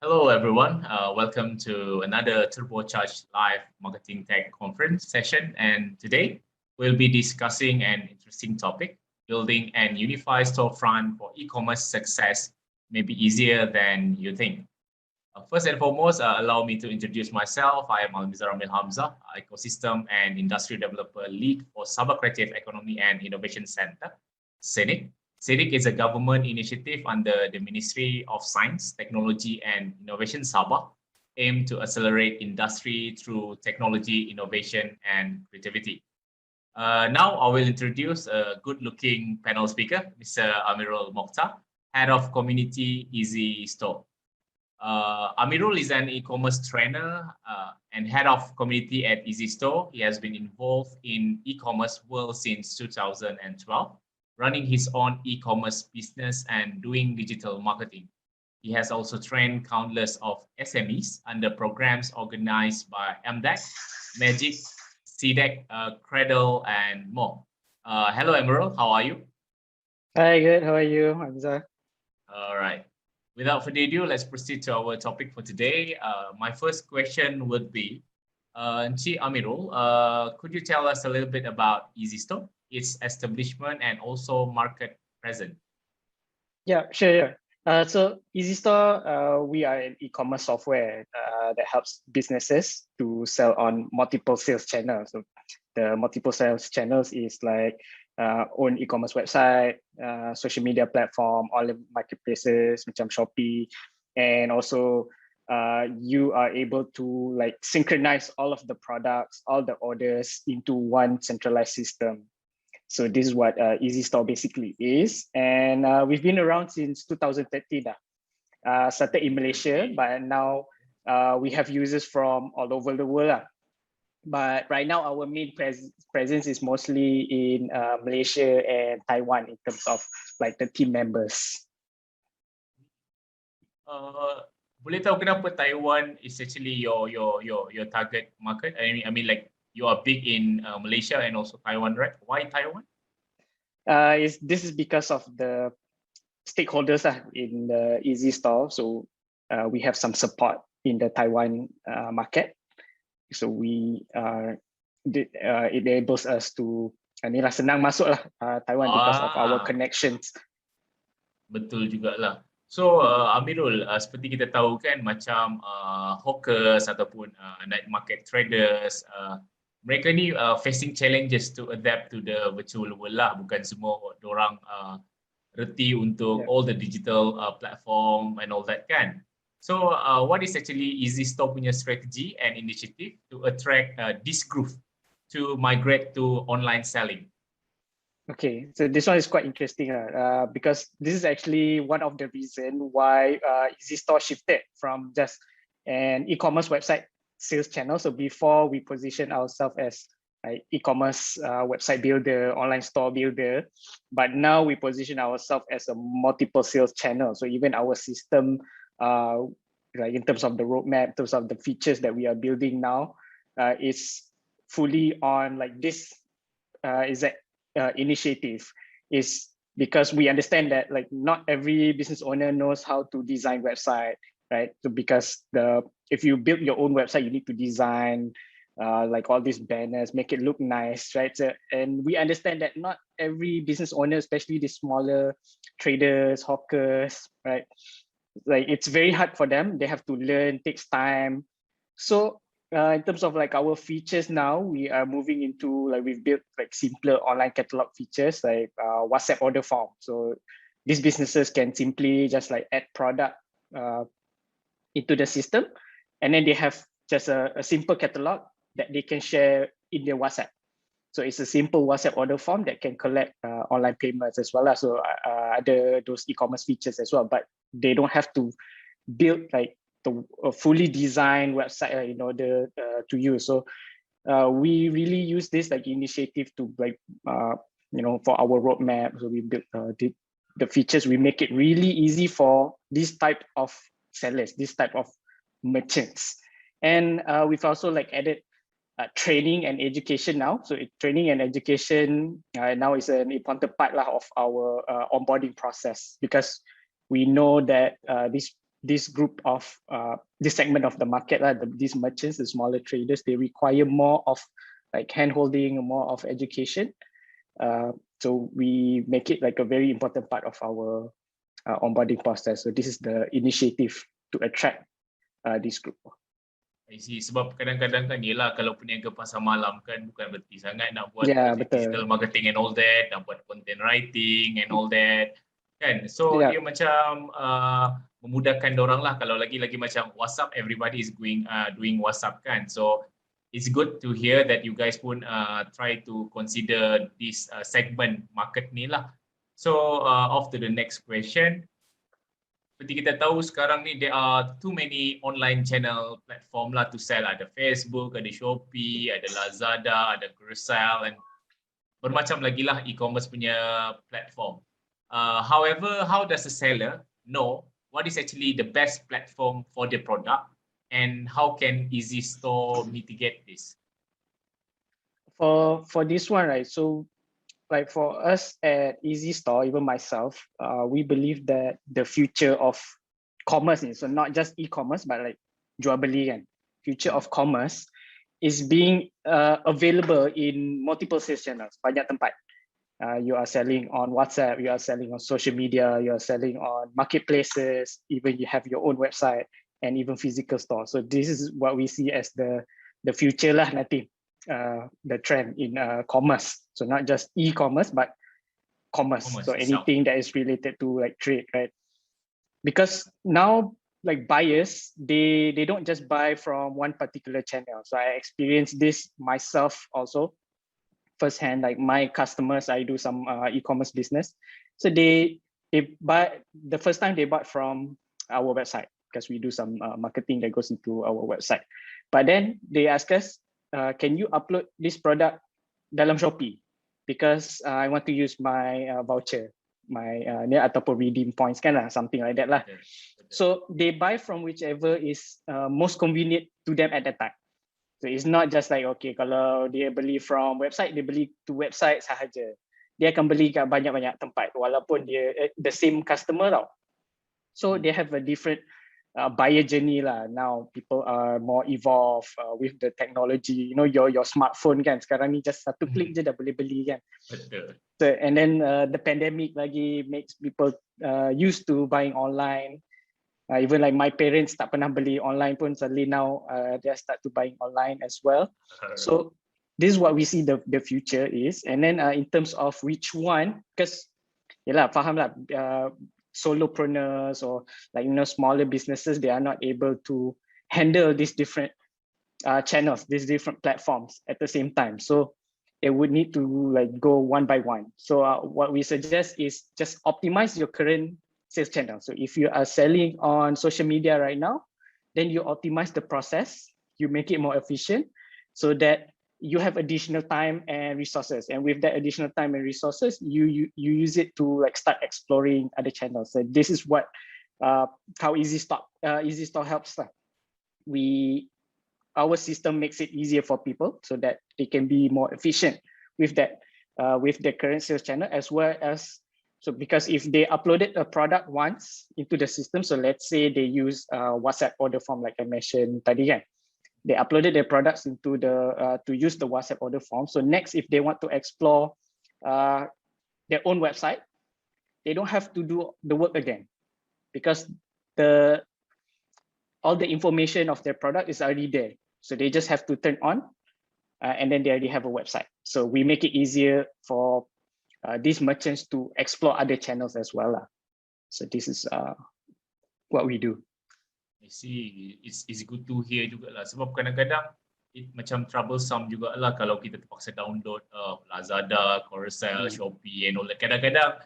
Hello, everyone. Welcome to another Turbocharge.Live Marketing Tech Conference session. And today we'll be discussing an interesting topic, building an unified storefront for e-commerce success may be easier than you think. First and foremost, allow me to introduce myself. I am Almizar Amil Hamzah, Ecosystem and Industry Developer Lead for Sabah Creative Economy and Innovation Center, SCENIC. SCENIC is a government initiative under the Ministry of Science, Technology and Innovation Sabah, aimed to accelerate industry through technology, innovation and creativity. Now I will introduce a good-looking panel speaker, Mr. Amirul Mokhtar, Head of Community EasyStore. Amirul is an e-commerce trainer and head of community at EasyStore. He has been involved in e-commerce world since 2012, running his own e-commerce business and doing digital marketing. He has also trained countless of SMEs under programs organized by MDEC, Magic, CDEC, Cradle, and more. Hello, Amirul. How are you? Hi, good. How are you, Hamzah? All right. Without further ado, let's proceed to our topic for today. My first question would be, Encik Amirul, could you tell us a little bit about EasyStore, its establishment and also market presence? Yeah, sure. So EasyStore, we are an e-commerce software that helps businesses to sell on multiple sales channels. So the multiple sales channels is like own e-commerce website, social media platform, all the marketplaces, macam Shopee, and also you are able to like synchronize all of the products, all the orders into one centralized system. So this is what EasyStore basically is, and we've been around since 2013. Started in Malaysia, but now we have users from all over the world. But right now, our main presence is mostly in Malaysia and Taiwan in terms of like the team members. Boleh tahu kenapa Taiwan is actually your target market? I mean like you are big in Malaysia and also Taiwan, right? Why Taiwan? This is because of the stakeholders in the EasyStore. So we have some support in the Taiwan market. So we it enables us to inilah senang masuk lah Taiwan because of our connections. Betul jugalah. So Amirul, seperti kita tahu kan macam hawkers ataupun night market traders, mereka ni facing challenges to adapt to the virtual world lah. Bukan semua orang reti untuk all the digital platform and all that kan. So what is actually EasyStore punya strategy and initiative to attract this group to migrate to online selling? Okay, so this one is quite interesting because this is actually one of the reasons why EasyStore shifted from just an e-commerce website sales channel. So before we position ourselves as e-commerce website builder, online store builder, but now we position ourselves as a multiple sales channel. So even our system, like in terms of the roadmap, in terms of the features that we are building now, is fully on like this initiative is because we understand that like not every business owner knows how to design website, right? So because if you build your own website, you need to design like all these banners, make it look nice, right? So, and we understand that not every business owner, especially the smaller traders, hawkers, right? Like it's very hard for them. They have to learn, takes time. So in terms of like our features now, we are moving into like we've built like simpler online catalog features like WhatsApp order form. So these businesses can simply just like add product into the system, and then they have just a simple catalog that they can share in their WhatsApp. So it's a simple WhatsApp order form that can collect online payments as well. So other those e-commerce features as well, but they don't have to build like a fully designed website in order to use. So we really use this like initiative to like for our roadmap. So we built the features. We make it really easy for this type of sellers, this type of merchants, and we've also like added training and education now. So training and education now is an important part of our onboarding process, because we know that these this group of this segment of the market, these merchants, the smaller traders, they require more of like hand-holding, more of education. So we make it like a very important part of our onboarding process. So this is the initiative to attract this group. I see. Sebab kadang-kadang kan yelah kalau peniaga pasar malam kan bukan berarti sangat nak buat digital marketing and all that, nak buat content writing and all that kan. So dia macam memudahkan dorang lah. Kalau lagi-lagi macam WhatsApp, everybody is doing WhatsApp kan. So it's good to hear that you guys pun try to consider this segment market ni lah. So off to the next question. Seperti kita tahu sekarang ni there are too many online channel platform lah to sell. Ada Facebook, ada Shopee, ada Lazada, ada Carousel, and bermacam lagi lah e-commerce punya platform. However, how does a seller know what is actually the best platform for the product, and how can EasyStore mitigate this? For this one, right? So like for us at EasyStore, even myself, we believe that the future of commerce, so not just e-commerce, but like jual beli kan, future of commerce is being available in multiple sales channels, banyak tempat. You are selling on WhatsApp, you are selling on social media, you are selling on marketplaces, even you have your own website and even physical store. So this is what we see as the future lah nanti. The trend in commerce, so not just e-commerce but commerce, so anything that is related to like trade, right? Because now like buyers, they don't just buy from one particular channel. So I experienced this myself also firsthand. Like my customers, I do some e-commerce business, so they buy the first time they bought from our website because we do some marketing that goes into our website, but then they ask us, can you upload this product dalam Shopee? Because I want to use my voucher, my ataupun redeem points kan lah, something like that lah. So they buy from whichever is most convenient to them at that time. So it's not just like, okay, kalau dia beli from website, dia beli to website sahaja. Dia akan beli kat banyak-banyak tempat walaupun dia the same customer tau. So they have a different buyer journey lah. Now people are more evolved with the technology. You know, your smartphone kan sekarang ni just satu klik je dah boleh beli kan. So, and then the pandemic lagi makes people used to buying online. Even like my parents tak pernah beli online pun, suddenly now they start to buying online as well. So this is what we see the future is. And then in terms of which one, because yelah faham lah, solopreneurs or like, you know, smaller businesses, they are not able to handle these different channels, these different platforms at the same time. So they would need to like go one by one. So what we suggest is just optimize your current sales channel. So if you are selling on social media right now, then you optimize the process, you make it more efficient so that you have additional time and resources, and with that additional time and resources, you use it to like start exploring other channels. So this is what how EasyStore helps. Our system makes it easier for people so that they can be more efficient with that with their current sales channel, as well as, so because if they uploaded a product once into the system, so let's say they use WhatsApp order form like I mentioned tadi kan. They uploaded their products into the to use the WhatsApp order form. So next, if they want to explore their own website, they don't have to do the work again, because all the information of their product is already there. So they just have to turn on, and then they already have a website. So we make it easier for these merchants to explore other channels as well. So this is what we do. I see. It's good to hear jugalah, sebab kadang-kadang it macam troublesome jugalah kalau kita terpaksa download Lazada, Carousel, Shopee and all that. Kadang-kadang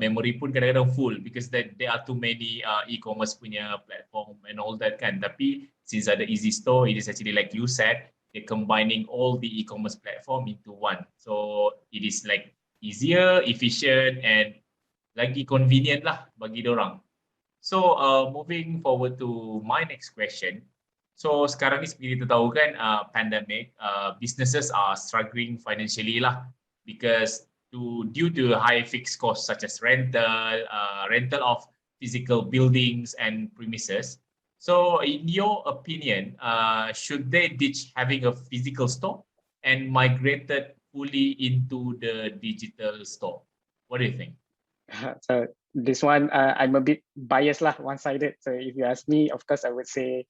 memory pun kadang-kadang full because there are too many e-commerce punya platform and all that kan. Tapi since ada EasyStore, it is actually like you said, they're combining all the e-commerce platform into one. So it is like easier, efficient and lagi convenient lah bagi dorang. So moving forward to my next question. So sekarang ni seperti kita tahu kan, pandemic, businesses are struggling financially lah, because due to high fixed costs such as rental of physical buildings and premises. So in your opinion, should they ditch having a physical store and migrated fully into the digital store? What do you think? So this one, I'm a bit biased lah, one-sided. So if you ask me, of course, I would say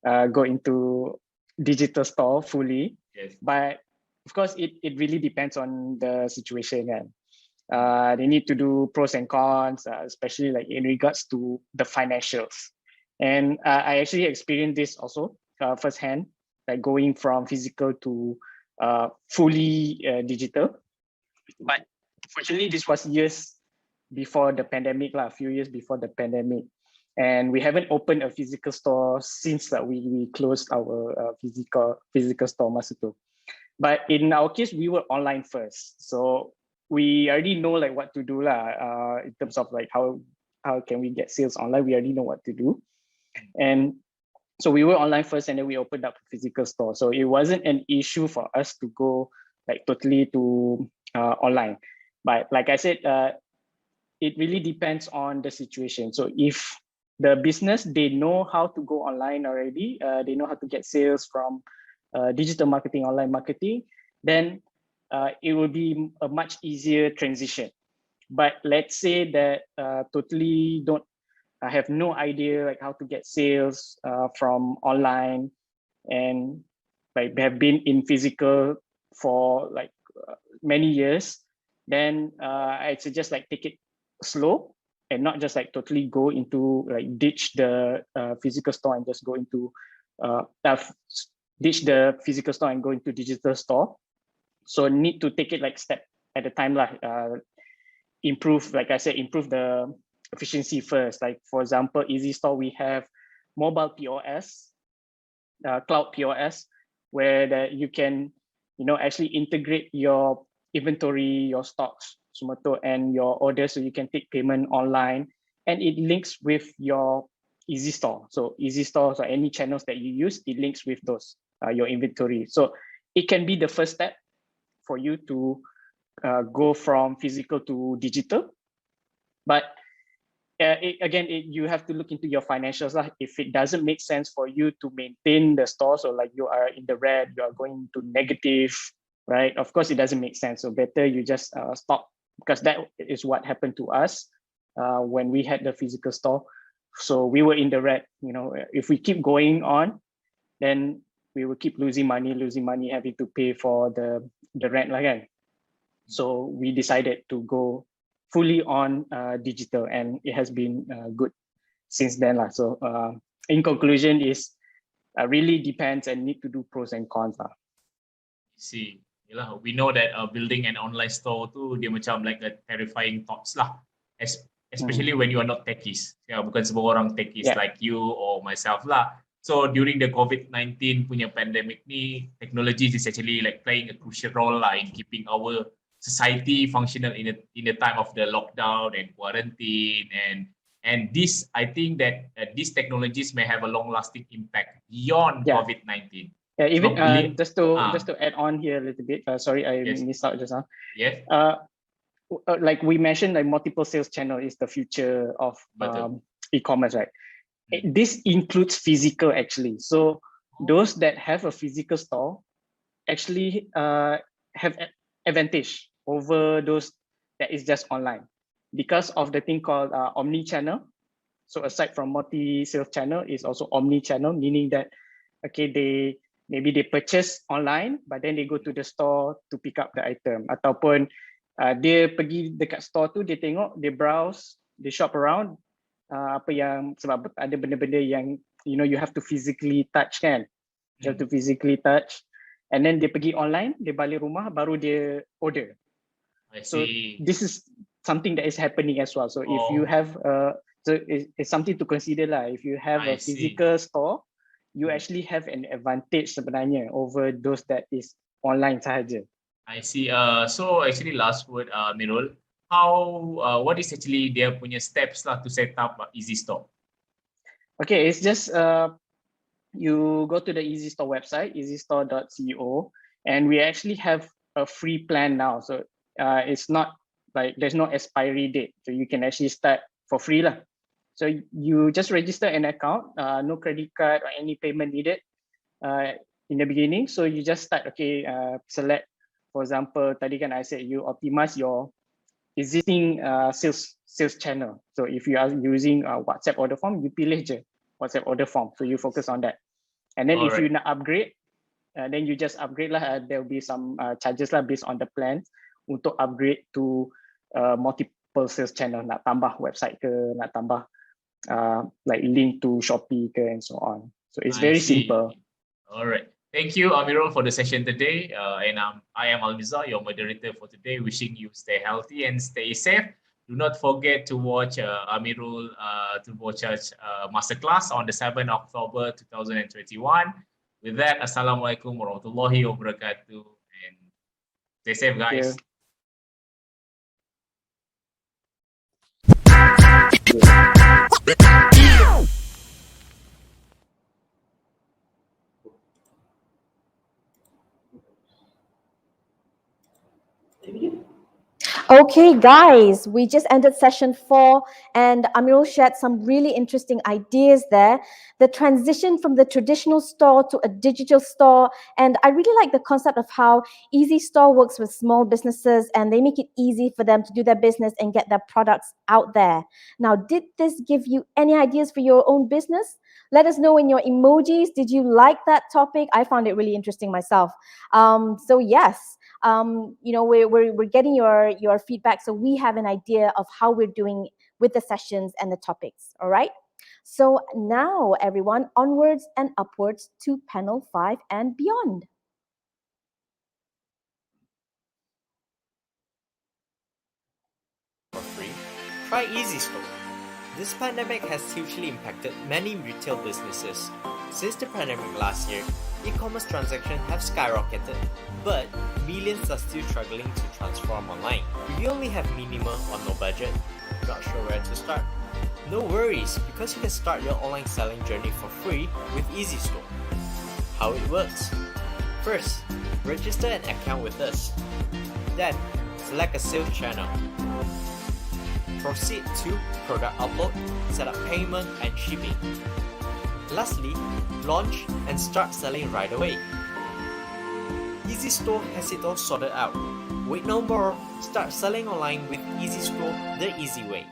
go into digital store fully. Yes. But of course, it really depends on the situation. And they need to do pros and cons, especially like in regards to the financials. And I actually experienced this also firsthand, like going from physical to fully digital. But fortunately, this was years before the pandemic, a few years before the pandemic. And we haven't opened a physical store since we closed our physical store masa tu. But in our case, we were online first. So we already know like what to do in terms of like how can we get sales online. We already know what to do. And so we were online first, and then we opened up a physical store. So it wasn't an issue for us to go like totally to online. But like I said, it really depends on the situation. So if the business, they know how to go online already, they know how to get sales from digital marketing, online marketing, then it will be a much easier transition. But let's say that totally don't have no idea like how to get sales from online, and like have been in physical for like many years, then I suggest like take it slow and not just like totally go into like ditch the physical store and just go into ditch the physical store and go into digital store. So need to take it like step at a time improve, like I said, improve the efficiency first. Like for example, EasyStore, we have mobile POS, cloud POS, where you can actually integrate your inventory, your stocks, and your orders, so you can take payment online, and it links with your EasyStore. So EasyStore, so any channels that you use, it links with those your inventory. So it can be the first step for you to go from physical to digital. But you have to look into your financials. If it doesn't make sense for you to maintain the store, so like you are in the red, you are going to negative, right? Of course, it doesn't make sense. So better you just stop, because that is what happened to us when we had the physical store. So we were in the red. If we keep going on, then we will keep losing money, having to pay for the rent again. So we decided to go fully on digital, and it has been good since then. So in conclusion, is really depends and need to do pros and cons. See, we know that building an online store tu dia macam like a terrifying thoughts lah, especially when you are not techies. Bukan semua orang techies like you or myself lah. So during the COVID-19 punya pandemic ni, technology is actually like playing a crucial role lah in keeping our society functional in the time of the lockdown and quarantine, and this, I think that these technologies may have a long-lasting impact beyond COVID-19. Yeah, even just to add on here a little bit. Sorry, I missed out just now. Yes. Like we mentioned, like multiple sales channel is the future of e-commerce, right? This includes physical actually. So those that have a physical store actually have advantage over those that is just online, because of the thing called omni-channel. So aside from multi-sales channel, is also omni-channel, meaning that maybe they purchase online, but then they go to the store to pick up the item. Ataupun dia pergi dekat store tu, dia tengok, dia browse, dia shop around, sebab ada benda-benda yang you have to physically touch kan. You have to physically touch, and then dia pergi online, dia balik rumah, baru dia order. I So see. this is something that is happening as well. So if you have so it's something to consider lah. If you have a physical store, you actually have an advantage sebenarnya over those that is online sahaja. I see. So actually, last word, Amirul, what is actually their punya steps lah to set up EasyStore? Okay, it's just you go to the EasyStore website, easystore.co, and we actually have a free plan now. So it's not like there's no expiry date, so you can actually start for free lah. So you just register an account, no credit card or any payment needed in the beginning. So you just start, select, for example, tadi kan I said you optimize your existing sales channel. So if you are using WhatsApp order form, you pilih je WhatsApp order form. So you focus on that. And then if you nak upgrade, then you just upgrade lah. There will be some charges lah based on the plan untuk upgrade to multiple sales channel. Nak tambah website ke, nak tambah like link to Shopee ke, and so on. So it's very simple. All right. Thank you, Amirul, for the session today. And I am Almizar, your moderator for today. Wishing you stay healthy and stay safe. Do not forget to watch Amirul Turbocharge Masterclass on the 7th October 2021. With that, Assalamualaikum warahmatullahi wabarakatuh. And stay safe, guys. Okay, guys, we just ended session 4 and Amirul shared some really interesting ideas there. The transition from the traditional store to a digital store. And I really like the concept of how EasyStore works with small businesses and they make it easy for them to do their business and get their products out there. Now, did this give you any ideas for your own business? Let us know in your emojis. Did you like that topic? I found it really interesting myself. So yes. We're getting your feedback, so we have an idea of how we're doing with the sessions and the topics. All right. So now, everyone, onwards and upwards to panel 5 and beyond. For free, try EasyStore. This pandemic has hugely impacted many retail businesses. Since the pandemic last year, e-commerce transactions have skyrocketed, but millions are still struggling to transform online. If you only have minimal or no budget, not sure where to start? No worries, because you can start your online selling journey for free with EasyStore. How it works? First, register an account with us. Then, select a sales channel. Proceed to product upload, set up payment and shipping. Lastly, launch and start selling right away. EasyStore has it all sorted out. Wait no more, start selling online with EasyStore the easy way.